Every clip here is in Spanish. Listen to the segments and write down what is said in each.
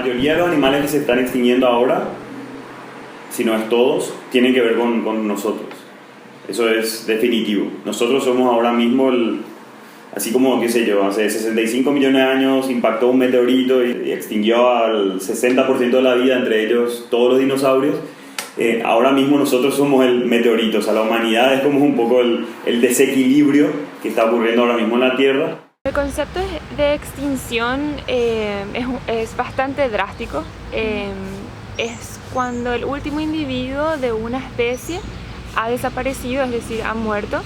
mayoría de los animales que se están extinguiendo ahora, si no es todos, tienen que ver con nosotros. Eso es definitivo. Nosotros somos ahora mismo así como, qué sé yo, hace 65 millones de años impactó un meteorito y extinguió al 60% de la vida, entre ellos todos los dinosaurios. Ahora mismo nosotros somos el meteorito, o sea, la humanidad es como un poco el desequilibrio que está ocurriendo ahora mismo en la Tierra. El concepto de extinción es bastante drástico. Es cuando el último individuo de una especie ha desaparecido, es decir, ha muerto.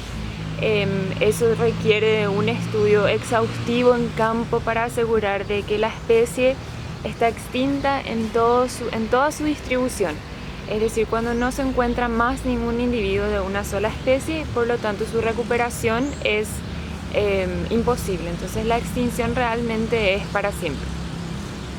Eso requiere un estudio exhaustivo en campo para asegurar de que la especie está extinta en toda su distribución. Es decir, cuando no se encuentra más ningún individuo de una sola especie, por lo tanto su recuperación es imposible. Entonces la extinción realmente es para siempre.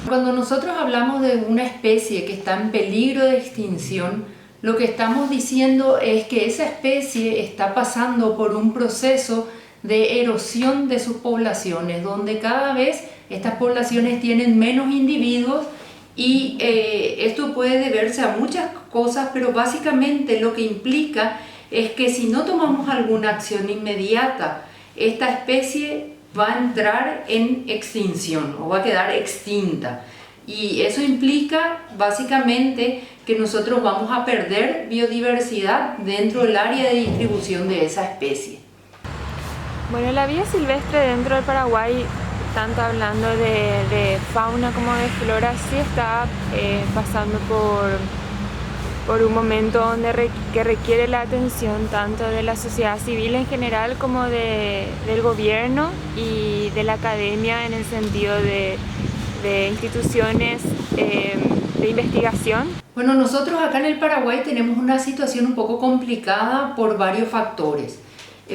Cuando nosotros hablamos de una especie que está en peligro de extinción, lo que estamos diciendo es que esa especie está pasando por un proceso de erosión de sus poblaciones, donde cada vez estas poblaciones tienen menos individuos y esto puede deberse a muchas cosas, pero básicamente lo que implica es que si no tomamos alguna acción inmediata, esta especie va a entrar en extinción o va a quedar extinta. Y eso implica básicamente que nosotros vamos a perder biodiversidad dentro del área de distribución de esa especie. Bueno, la vida silvestre dentro del Paraguay, tanto hablando de fauna como de flora, sí está pasando por un momento que requiere la atención tanto de la sociedad civil en general como del gobierno y de la academia en el sentido de instituciones de investigación. Bueno, nosotros acá en el Paraguay tenemos una situación un poco complicada por varios factores.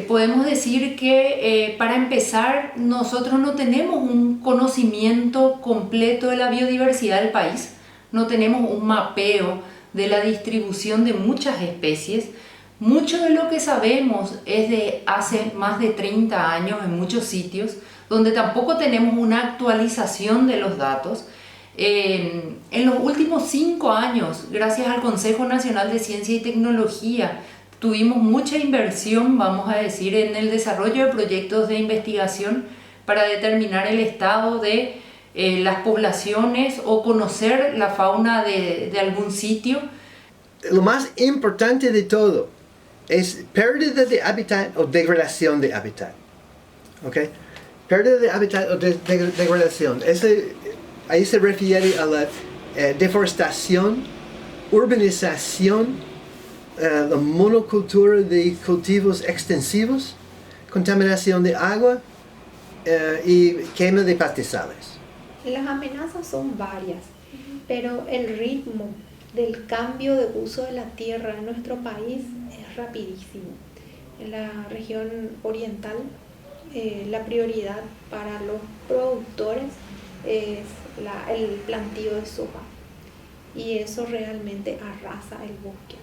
Podemos decir que para empezar, nosotros no tenemos un conocimiento completo de la biodiversidad del país, no tenemos un mapeo de la distribución de muchas especies. Mucho de lo que sabemos es de hace más de 30 años en muchos sitios, donde tampoco tenemos una actualización de los datos. En los últimos 5 años, gracias al Consejo Nacional de Ciencia y Tecnología, tuvimos mucha inversión, vamos a decir, en el desarrollo de proyectos de investigación para determinar el estado de las poblaciones o conocer la fauna de algún sitio. Lo más importante de todo es pérdida de hábitat o degradación de hábitat. ¿Okay? Pérdida de hábitat o degradación. Ahí se refiere a la deforestación, urbanización, la monocultura de cultivos extensivos, contaminación de agua y quema de pastizales. Las amenazas son varias, pero el ritmo del cambio de uso de la tierra en nuestro país es rapidísimo. En la región oriental, la prioridad para los productores es el plantío de soja, y eso realmente arrasa el bosque.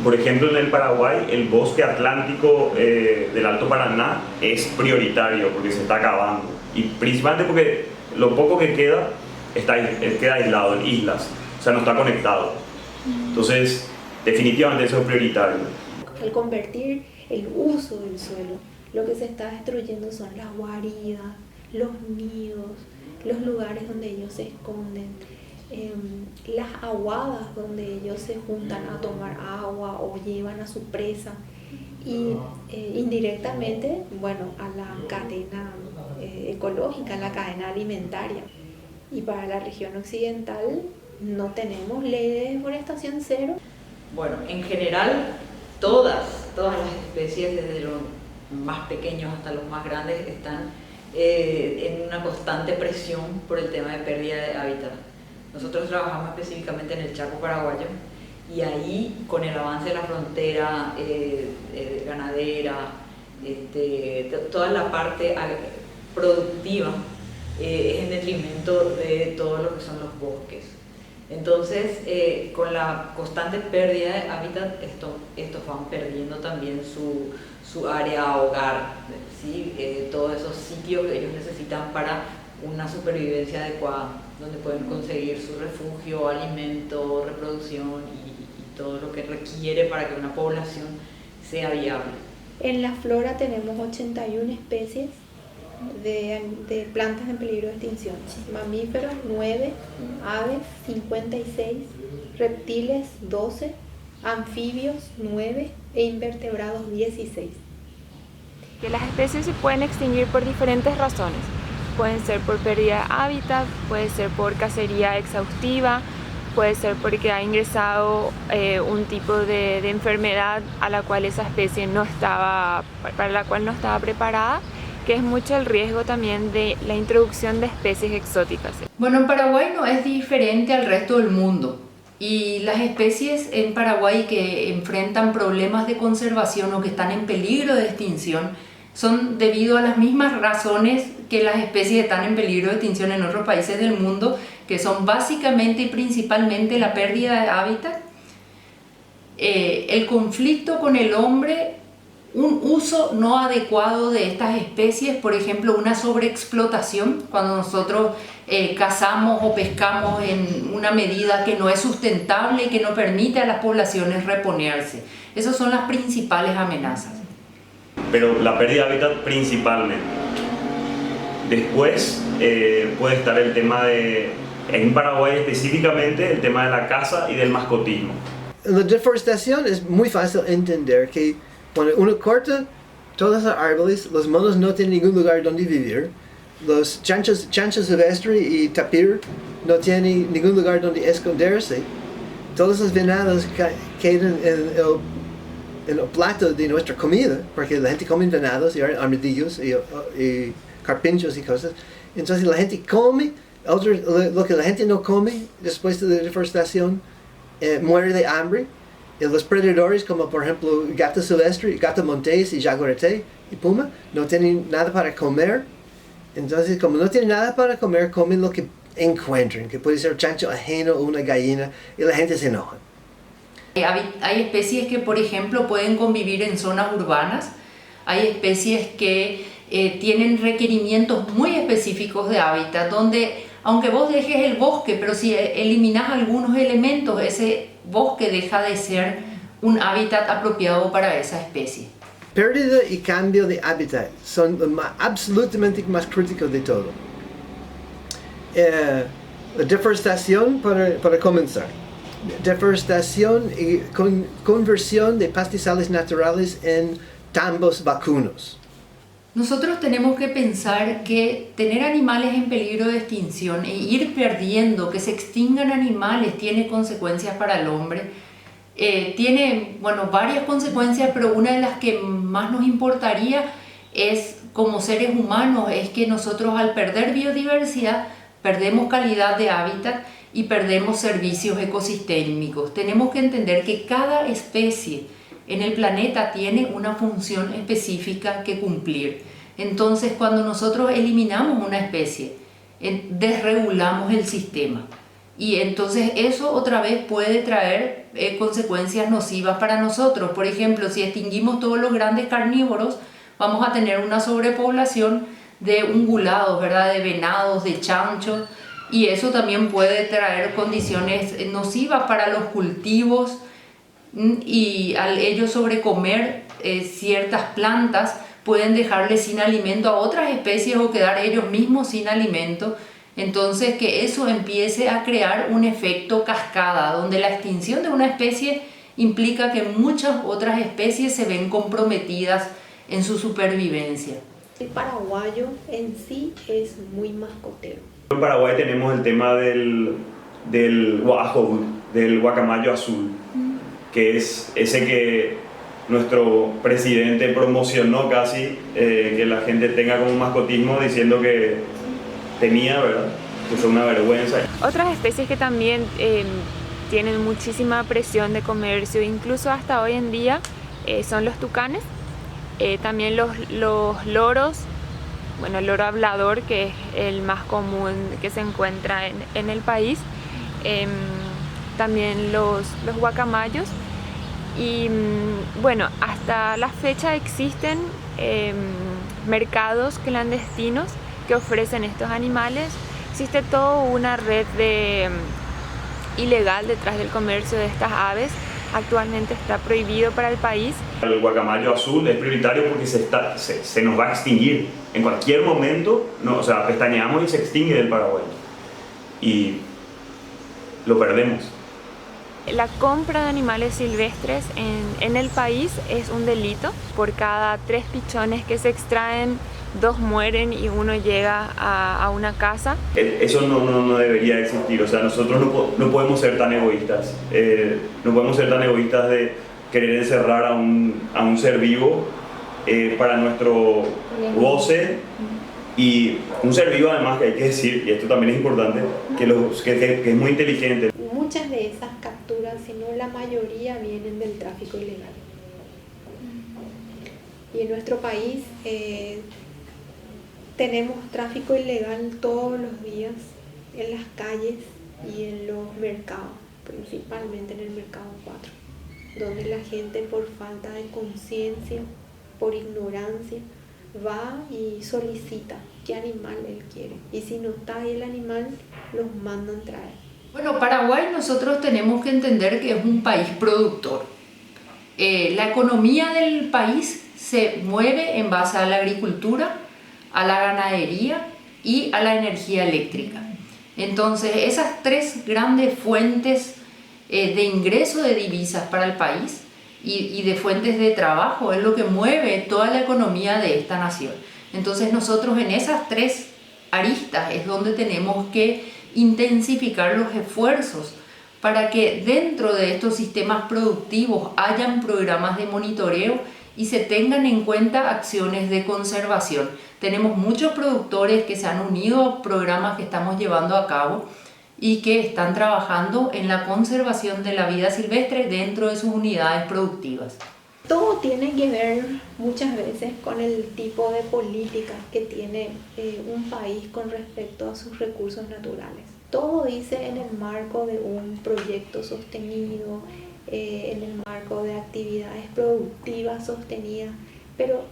Por ejemplo, en el Paraguay, el bosque atlántico del Alto Paraná es prioritario porque se está acabando, y principalmente porque lo poco que queda queda aislado en islas, o sea, no está conectado. Entonces, definitivamente eso es prioritario. Al convertir el uso del suelo, lo que se está destruyendo son las guaridas, los nidos, los lugares donde ellos se esconden, las aguadas donde ellos se juntan a tomar agua o llevan a su presa, y indirectamente, bueno, a la cadena ecológica, a la cadena alimentaria. Y para la región occidental no tenemos ley de deforestación cero. Bueno, en general todas las especies, desde los más pequeños hasta los más grandes, están en una constante presión por el tema de pérdida de hábitat. Nosotros trabajamos específicamente en el Chaco paraguayo, y ahí, con el avance de la frontera ganadera, toda la parte productiva es en detrimento de todo lo que son los bosques. Entonces, con la constante pérdida de hábitat, estos van perdiendo también su área hogar, ¿sí? Todos esos sitios que ellos necesitan para una supervivencia adecuada. donde pueden conseguir su refugio, alimento, reproducción y todo lo que requiere para que una población sea viable. En la flora tenemos 81 especies de plantas en peligro de extinción. Mamíferos 9, aves 56, reptiles 12, anfibios 9 e invertebrados 16. Que las especies se pueden extinguir por diferentes razones. Pueden ser por pérdida de hábitat, puede ser por cacería exhaustiva, puede ser porque ha ingresado un tipo de enfermedad a la cual esa especie para la cual no estaba preparada, que es mucho el riesgo también de la introducción de especies exóticas. Bueno, en Paraguay no es diferente al resto del mundo. Y las especies en Paraguay que enfrentan problemas de conservación o que están en peligro de extinción son debido a las mismas razones que las especies están en peligro de extinción en otros países del mundo, que son básicamente y principalmente la pérdida de hábitat, el conflicto con el hombre, un uso no adecuado de estas especies, por ejemplo una sobreexplotación, cuando nosotros cazamos o pescamos en una medida que no es sustentable y que no permite a las poblaciones reponerse. Esas son las principales amenazas. Pero la pérdida de hábitat principalmente. Después puede estar el tema en Paraguay específicamente, el tema de la caza y del mascotismo. La deforestación es muy fácil entender que cuando uno corta todos los árboles, los monos no tienen ningún lugar donde vivir, los chanchos silvestres y tapir no tienen ningún lugar donde esconderse, todos los venados quedan en el plato de nuestra comida, porque la gente come venados y armadillos y carpinchos y cosas. Entonces la gente come, lo que la gente no come después de la deforestación muere de hambre. Y los predadores, como por ejemplo gato silvestre, gato montés y jaguarete y puma, no tienen nada para comer. Entonces, como no tienen nada para comer, comen lo que encuentren, que puede ser chancho ajeno o una gallina, y la gente se enoja. Hay especies que, por ejemplo, pueden convivir en zonas urbanas. Hay especies que tienen requerimientos muy específicos de hábitat, donde aunque vos dejes el bosque, pero si eliminas algunos elementos, ese bosque deja de ser un hábitat apropiado para esa especie. Pérdida y cambio de hábitat son absolutamente más críticos de todo. La deforestación, para comenzar. Deforestación y conversión de pastizales naturales en tambos vacunos. Nosotros tenemos que pensar que tener animales en peligro de extinción e ir perdiendo, que se extingan animales, tiene consecuencias para el hombre. Tiene, varias consecuencias, pero una de las que más nos importaría es, como seres humanos, es que nosotros al perder biodiversidad, perdemos calidad de hábitat y perdemos servicios ecosistémicos. Tenemos que entender que cada especie en el planeta tiene una función específica que cumplir. Entonces, cuando nosotros eliminamos una especie, desregulamos el sistema. Y entonces eso otra vez puede traer consecuencias nocivas para nosotros. Por ejemplo, si extinguimos todos los grandes carnívoros, vamos a tener una sobrepoblación de ungulados, ¿verdad? De venados, de chanchos. Y eso también puede traer condiciones nocivas para los cultivos, y al ellos sobrecomer ciertas plantas pueden dejarles sin alimento a otras especies o quedar ellos mismos sin alimento. Entonces que eso empiece a crear un efecto cascada, donde la extinción de una especie implica que muchas otras especies se ven comprometidas en su supervivencia. El paraguayo en sí es muy mascotero. En Paraguay tenemos el tema del guajo, del guacamayo azul, que es ese que nuestro presidente promocionó casi, que la gente tenga como mascotismo, diciendo que tenía, ¿verdad? Que es una vergüenza. Otras especies que también tienen muchísima presión de comercio, incluso hasta hoy en día, son los tucanes, también los loros. Bueno, el loro hablador, que es el más común que se encuentra en el país, también los guacamayos. Y bueno, hasta la fecha existen mercados clandestinos que ofrecen estos animales. existe toda una red ilegal detrás del comercio de estas aves. Actualmente está prohibido para el país. El guacamayo azul es prioritario porque se nos va a extinguir. En cualquier momento, no, o sea, pestañeamos y se extingue del Paraguay. Y lo perdemos. La compra de animales silvestres en el país es un delito. Por cada 3 pichones que se extraen, 2 mueren y 1 llega a una casa. Eso no debería existir. O sea, nosotros no podemos ser tan egoístas. No podemos ser tan egoístas de querer encerrar a un ser vivo para nuestro goce. Y un ser vivo, además, que hay que decir, y esto también es importante, que es muy inteligente. Muchas de esas capturas, si no la mayoría, vienen del tráfico ilegal. Y en nuestro país tenemos tráfico ilegal todos los días en las calles y en los mercados, principalmente en el mercado 4, donde la gente por falta de conciencia, por ignorancia, va y solicita qué animal él quiere. Y si no está ahí el animal, los mandan traer. Bueno, Paraguay nosotros tenemos que entender que es un país productor. La economía del país se mueve en base a la agricultura, a la ganadería y a la energía eléctrica. Entonces, esas 3 grandes fuentes de ingreso de divisas para el país y de fuentes de trabajo es lo que mueve toda la economía de esta nación. Entonces, nosotros en esas 3 aristas es donde tenemos que intensificar los esfuerzos para que dentro de estos sistemas productivos hayan programas de monitoreo y se tengan en cuenta acciones de conservación. Tenemos muchos productores que se han unido a programas que estamos llevando a cabo y que están trabajando en la conservación de la vida silvestre dentro de sus unidades productivas. Todo tiene que ver muchas veces con el tipo de políticas que tiene un país con respecto a sus recursos naturales. Todo dice en el marco de un proyecto sostenido, en el marco de actividades productivas sostenidas, pero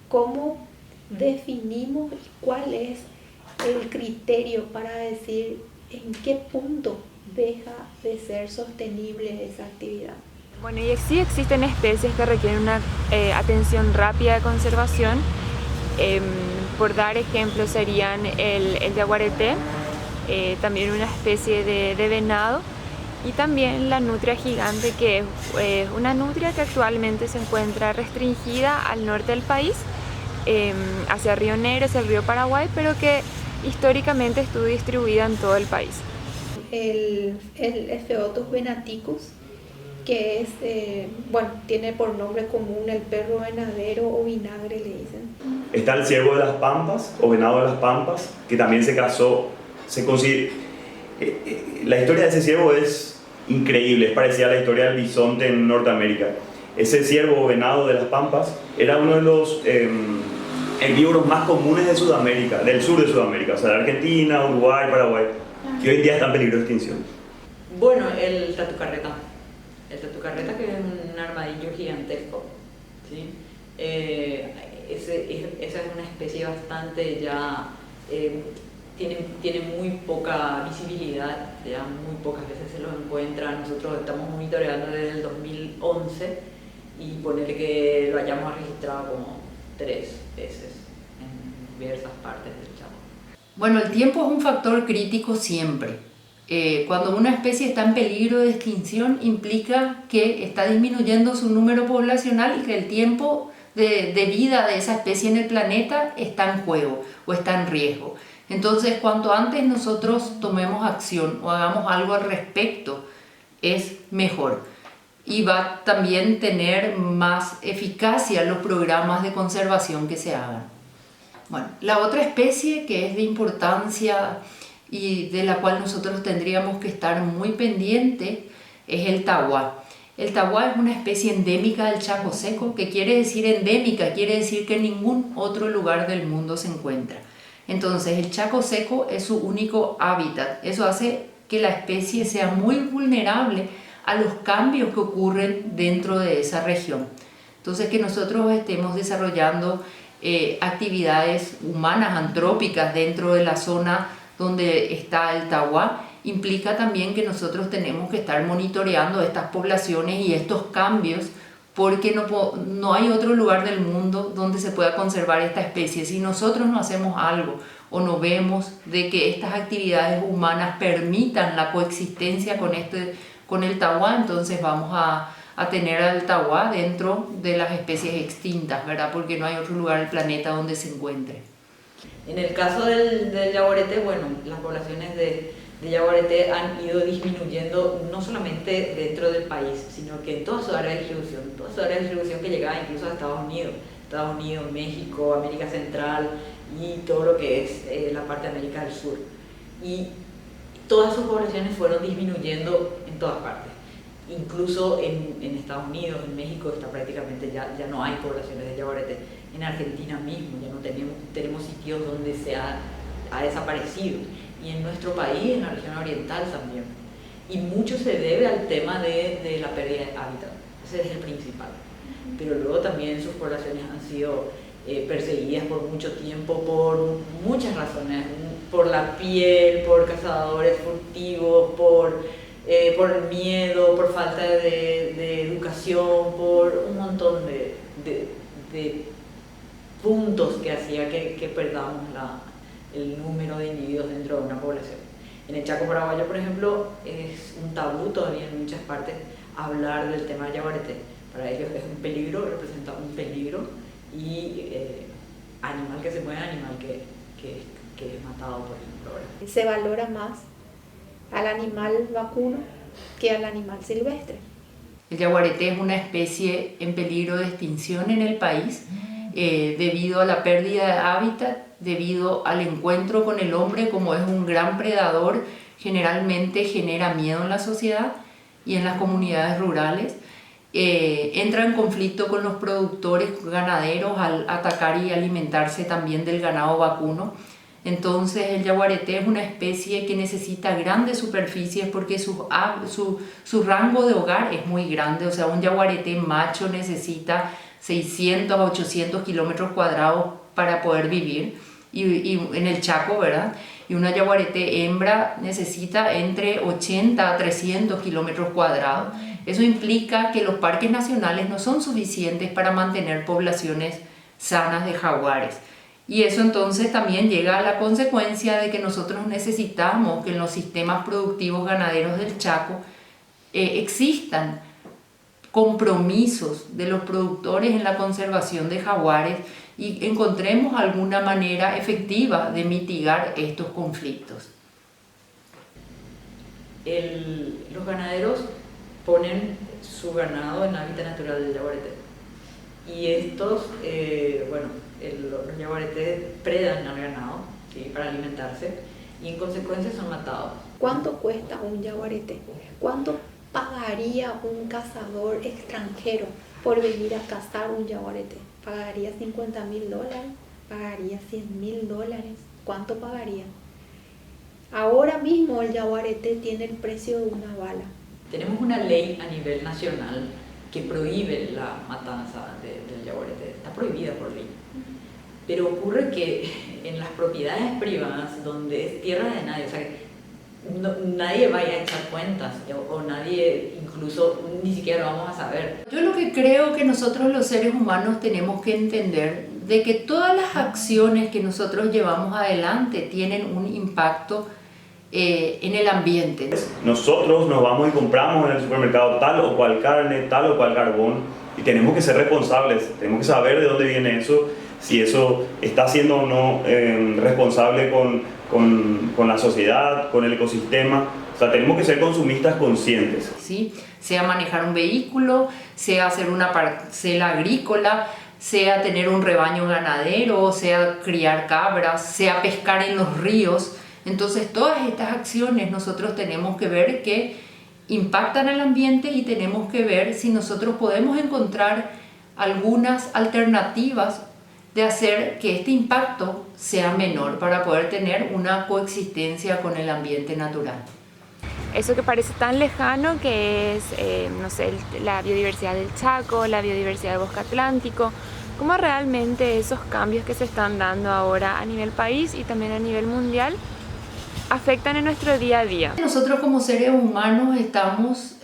¿cómo definimos cuál es el criterio para decir en qué punto deja de ser sostenible esa actividad? Bueno, y sí existen especies que requieren una atención rápida de conservación. Por dar ejemplos serían el yaguareté, también una especie de venado, y también la nutria gigante, que es una nutria que actualmente se encuentra restringida al norte del país, hacia Río Negro, hacia el río Paraguay, pero que históricamente estuvo distribuida en todo el país. El Epheotus venaticus, que es, tiene por nombre común el perro venadero o vinagre, le dicen. Está el ciervo de las Pampas, o venado de las Pampas, que también se casó, la historia de ese ciervo es increíble, es parecida a la historia del bisonte en Norteamérica. Ese ciervo o venado de las Pampas era uno de los herbívoros más comunes de Sudamérica, del sur de Sudamérica, o sea, de Argentina, Uruguay, Paraguay, que hoy en día está en peligro de extinción. Bueno, el tatucarreta. El tatucarreta, que es un armadillo gigantesco, ¿sí? Esa es una especie bastante ya... Tiene muy poca visibilidad, ya muy pocas veces se lo encuentra. Nosotros estamos monitoreando desde el 2011 y ponerle que lo hayamos registrado como 3 veces en diversas partes del Chaco. Bueno, el tiempo es un factor crítico siempre. Cuando una especie está en peligro de extinción implica que está disminuyendo su número poblacional y que el tiempo de vida de esa especie en el planeta está en juego o está en riesgo. Entonces, cuanto antes nosotros tomemos acción o hagamos algo al respecto, es mejor. Y va a también tener más eficacia los programas de conservación que se hagan. Bueno, la otra especie que es de importancia y de la cual nosotros tendríamos que estar muy pendientes es el tahuá. El tahuá es una especie endémica del Chaco Seco, que quiere decir endémica, quiere decir que en ningún otro lugar del mundo se encuentra. Entonces, el Chaco Seco es su único hábitat. Eso hace que la especie sea muy vulnerable a los cambios que ocurren dentro de esa región. Entonces, que nosotros estemos desarrollando actividades humanas, antrópicas, dentro de la zona donde está el tahuá, implica también que nosotros tenemos que estar monitoreando estas poblaciones y estos cambios, porque no hay otro lugar del mundo donde se pueda conservar esta especie. Si nosotros no hacemos algo o no vemos de que estas actividades humanas permitan la coexistencia con el tahuá, entonces vamos a tener al tahuá dentro de las especies extintas, ¿verdad? Porque no hay otro lugar del planeta donde se encuentre. En el caso del yaguareté, bueno, las poblaciones de yaguareté han ido disminuyendo no solamente dentro del país, sino que en toda su área de distribución que llegaba incluso a Estados Unidos, México, América Central y todo lo que es la parte de América del Sur. Y todas sus poblaciones fueron disminuyendo en todas partes. Incluso en Estados Unidos, en México, prácticamente ya no hay poblaciones de yaguareté. En Argentina mismo ya no tenemos sitios donde se ha desaparecido. Y en nuestro país, en la región oriental también. Y mucho se debe al tema de la pérdida de hábitat. Ese es el principal. Pero luego también sus poblaciones han sido perseguidas por mucho tiempo por muchas razones. Por la piel, por cazadores furtivos, por el miedo, por falta de educación, por un montón de puntos que hacía que perdamos el número de individuos dentro de una población. En el Chaco paraguayo, por ejemplo, es un tabú todavía en muchas partes hablar del tema del yaguareté. Para ellos es un peligro, representa un peligro y animal que se mueve, animal que es matado, por ejemplo. ¿Verdad? Se valora más al animal vacuno que al animal silvestre. El yaguareté es una especie en peligro de extinción en el país debido a la pérdida de hábitat, debido al encuentro con el hombre, como es un gran predador, generalmente genera miedo en la sociedad y en las comunidades rurales. Entra en conflicto con los productores ganaderos al atacar y alimentarse también del ganado vacuno. Entonces el yaguareté es una especie que necesita grandes superficies porque su rango de hogar es muy grande. O sea, un yaguareté macho necesita 600 a 800 kilómetros cuadrados para poder vivir y en el Chaco, ¿verdad? Y una yaguareté hembra necesita entre 80 a 300 kilómetros cuadrados. Eso implica que los parques nacionales no son suficientes para mantener poblaciones sanas de jaguares. Y eso entonces también llega a la consecuencia de que nosotros necesitamos que en los sistemas productivos ganaderos del Chaco existan compromisos de los productores en la conservación de jaguares y encontremos alguna manera efectiva de mitigar estos conflictos. Los ganaderos ponen su ganado en hábitat natural del yaguareté y estos, los yaguaretés predan al ganado, ¿sí?, para alimentarse y en consecuencia son matados. ¿Cuánto cuesta un yaguareté? ¿Cuánto pagaría un cazador extranjero por venir a cazar un yaguareté? ¿Pagaría $50,000? ¿Pagaría $100,000? ¿Cuánto pagaría? Ahora mismo el yaguareté tiene el precio de una bala. Tenemos una ley a nivel nacional que prohíbe la matanza del yaguareté, está prohibida por ley. Pero ocurre que en las propiedades privadas, donde es tierra de nadie, o sea, nadie vaya a echar cuentas o nadie, incluso ni siquiera lo vamos a saber. Yo lo que creo que nosotros los seres humanos tenemos que entender de que todas las acciones que nosotros llevamos adelante tienen un impacto en el ambiente. Nosotros nos vamos y compramos en el supermercado tal o cual carne, tal o cual carbón y tenemos que ser responsables, tenemos que saber de dónde viene eso, si eso está siendo o no responsable con la sociedad, con el ecosistema. O sea, tenemos que ser consumistas conscientes. ¿Sí? Sea manejar un vehículo, sea hacer una parcela agrícola, sea tener un rebaño ganadero, sea criar cabras, sea pescar en los ríos. Entonces todas estas acciones nosotros tenemos que ver que impactan al ambiente y tenemos que ver si nosotros podemos encontrar algunas alternativas de hacer que este impacto sea menor para poder tener una coexistencia con el ambiente natural. Eso que parece tan lejano que es, la biodiversidad del Chaco, la biodiversidad del bosque atlántico, cómo realmente esos cambios que se están dando ahora a nivel país y también a nivel mundial afectan en nuestro día a día. Nosotros como seres humanos estamos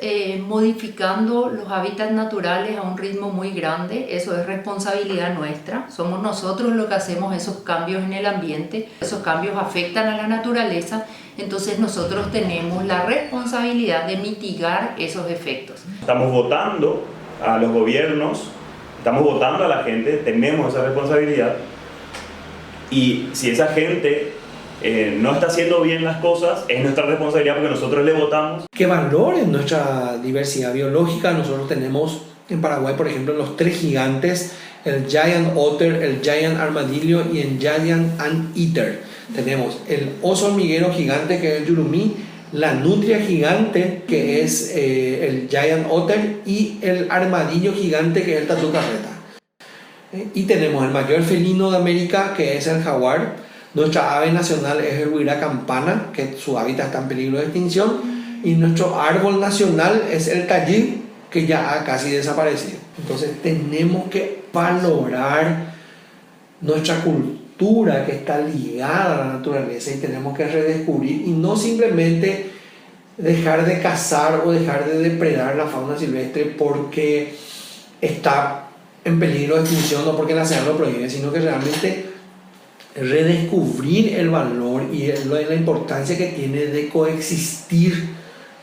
modificando los hábitats naturales a un ritmo muy grande. Eso es responsabilidad nuestra. Somos nosotros los que hacemos esos cambios en el ambiente. Esos cambios afectan a la naturaleza. Entonces nosotros tenemos la responsabilidad de mitigar esos efectos. Estamos votando a los gobiernos, estamos votando a la gente, tenemos esa responsabilidad. Y si esa gente no está haciendo bien las cosas, es nuestra responsabilidad porque nosotros le votamos. Que valoren nuestra diversidad biológica. Nosotros tenemos en Paraguay, por ejemplo, los 3 gigantes, el Giant Otter, el Giant Armadillo y el Giant Anteater. Tenemos el oso hormiguero gigante, que es el Yurumí, la nutria gigante, que es el Giant Otter, y el armadillo gigante, que es el Tatú carreta. Y tenemos el mayor felino de América, que es el jaguar. Nuestra ave nacional es el huirá campana, que su hábitat está en peligro de extinción. Y nuestro árbol nacional es el cayí, que ya ha casi desaparecido. Entonces tenemos que valorar nuestra cultura que está ligada a la naturaleza y tenemos que redescubrir y no simplemente dejar de cazar o dejar de depredar la fauna silvestre porque está en peligro de extinción o porque la SEAN lo prohíbe, sino que realmente redescubrir el valor y la importancia que tiene de coexistir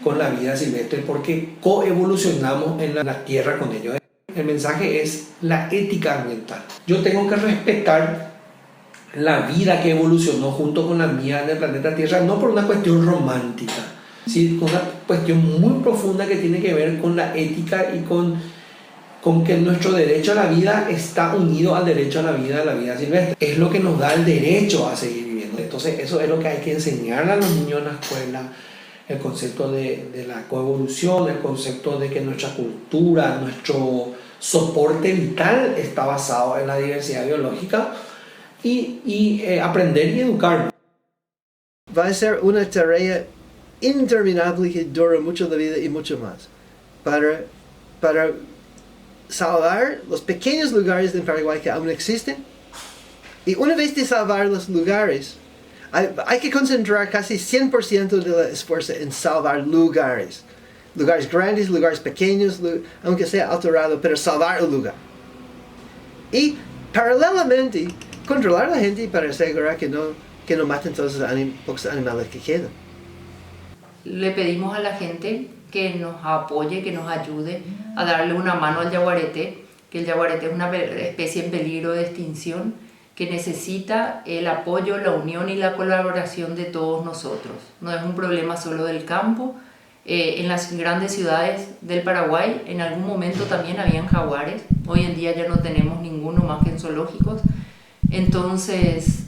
con la vida silvestre porque coevolucionamos en la tierra con ellos. El mensaje es la ética ambiental. Yo tengo que respetar la vida que evolucionó junto con la mía en el planeta Tierra, no por una cuestión romántica, sino con una cuestión muy profunda que tiene que ver con la ética y con que nuestro derecho a la vida está unido al derecho a la vida silvestre. Es lo que nos da el derecho a seguir viviendo. Entonces eso es lo que hay que enseñar a los niños en la escuela, el concepto de la coevolución, el concepto de que nuestra cultura, nuestro soporte vital está basado en la diversidad biológica y aprender y educar. Va a ser una tarea interminable que dura mucho la vida y mucho más para salvar los pequeños lugares en Paraguay que aún existen. Y una vez de salvar los lugares, hay que concentrar casi 100% del esfuerzo en salvar lugares. Lugares grandes, lugares pequeños, aunque sea alterado, pero salvar el lugar. Y paralelamente, controlar a la gente para asegurar que no maten todos los pocos animales que quedan. Le pedimos a la gente que nos apoye, que nos ayude a darle una mano al yaguareté, que el yaguareté es una especie en peligro de extinción, que necesita el apoyo, la unión y la colaboración de todos nosotros. No es un problema solo del campo. En las grandes ciudades del Paraguay en algún momento también habían jaguares. Hoy en día ya no tenemos ninguno más que en zoológicos. Entonces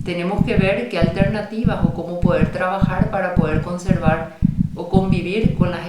tenemos que ver qué alternativas o cómo poder trabajar para poder conservar o convivir con las